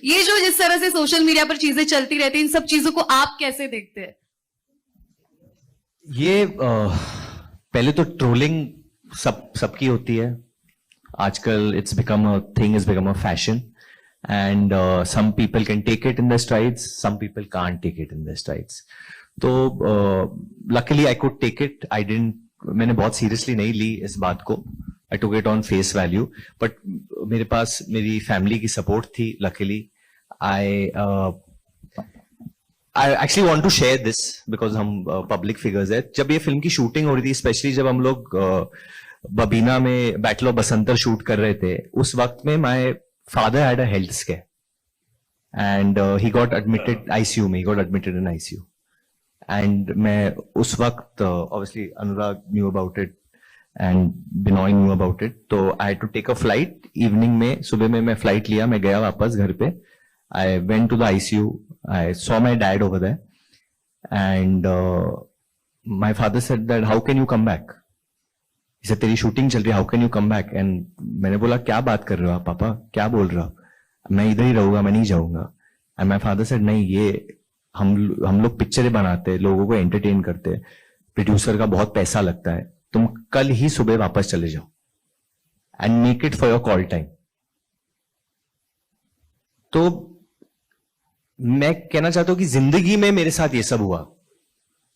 ये जो जिस तरह से सोशल मीडिया पर चीजें चलती रहती हैं, इन सब चीजों को आप कैसे देखते हैं? ये पहले तो ट्रोलिंग सबकी होती है आजकल. It's become a thing, is become a fashion, and some people can take it in their strides, some people can't take it in their strides. तो luckily I could take it. I didn't, मैंने बहुत seriously नहीं ली इस बात को. I took it on face value, but मेरे पास मेरी family की सपोर्ट थी. luckily I actually want to share this because हम पब्लिक फिगर्स है. जब ये फिल्म की शूटिंग हो रही थी, स्पेशली जब हम लोग बबीना में बैटल ऑफ बसंतर शूट कर रहे थे, उस वक्त में my father had a health scare and he got admitted ICU में. He got admitted in ICU and मैं उस वक्त obviously Anurag knew about it and Binoy knew about it. तो I had to take a flight evening में. सुबह में मैं flight लिया, मैं गया वापस घर पे. I went to the ICU. I saw my dad over there and my father said that how can you come back. इसे तेरी शूटिंग चल रही है, how can you come back. And मैंने बोला क्या बात कर रहे हो आप पापा, क्या बोल रहे हो, मैं इधर ही रहूंगा, मैं नहीं जाऊंगा. एंड माय फादर सेड नहीं, ये हम लोग पिक्चरें बनाते, लोगों को एंटरटेन करते, प्रोड्यूसर का बहुत पैसा लगता है, तुम कल ही सुबह वापस चले जाओ and make it for your call time. तो मैं कहना चाहता हूं कि जिंदगी में मेरे साथ ये सब हुआ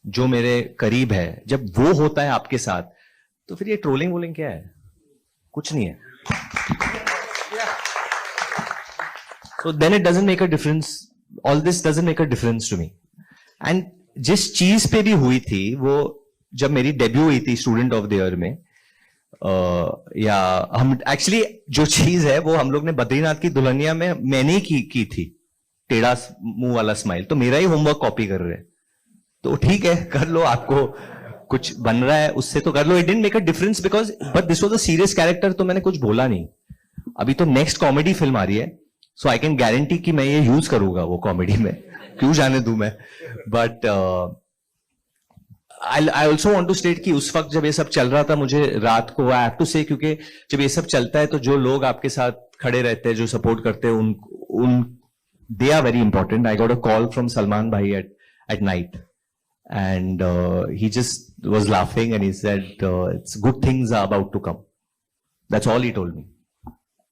जो मेरे करीब है. जब वो होता है आपके साथ तो फिर ये ट्रोलिंग वोलिंग क्या है, कुछ नहीं है. So then it doesn't make a difference. All this doesn't make a difference to me. And जिस चीज पे भी हुई थी, वो जब मेरी डेब्यू हुई थी स्टूडेंट ऑफ द ईयर में, या हम एक्चुअली जो चीज है वो हम लोग ने बद्रीनाथ की दुल्हनिया में मैंने ही की थी, टेढ़ा मुंह वाला स्माइल. तो मेरा ही होमवर्क कॉपी कर रहे हैं. तो ठीक है, कर लो, आपको कुछ बन रहा है उससे तो कर लो. It didn't make a difference because but this was a serious character. तो मैंने कुछ बोला नहीं. अभी तो नेक्स्ट कॉमेडी फिल्म आ रही है, सो आई कैन गारंटी कि मैं ये यूज करूंगा वो कॉमेडी में, क्यों जाने दूं मैं. But I also want to state कि उस वक्त जब ये सब चल रहा था, मुझे रात को आई हैव टू से, क्योंकि जब ये सब चलता है तो जो लोग आपके साथ खड़े रहते हैं, जो सपोर्ट करते हैं, उन they are very important. I got a call from Salman bhai at night and he just was laughing and he said it's good things are about to come. That's all he told me.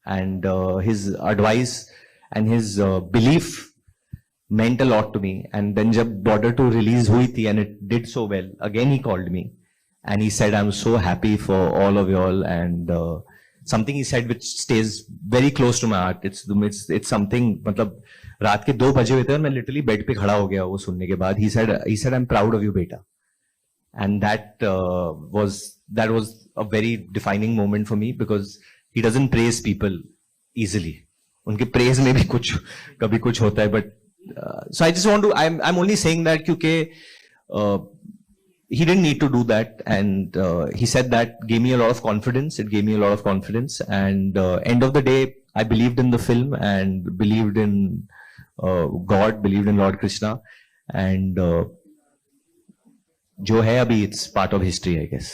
And his advice and his belief meant a lot to me. And then jab Border 2 release hui thi and it did so well, again he called me and he said I'm so happy for all of y'all. And something he said which stays very close to my heart. It's something, matlab रात के 2 बजे हुए थे और मैं literally bed पे खड़ा हो गया वो सुनने के बाद. He said I am proud of you बेटा. And that was a very defining moment for me because he doesn't praise people easily. उनके praise में भी कभी कुछ होता है. But so I just want to, I'm only saying that क्योंकि he didn't need to do that, and he said that gave me a lot of confidence. It gave me a lot of confidence, and end of the day I believed in the film and believed in God, believed in Lord Krishna, and जो है अभी it's part of history, I guess.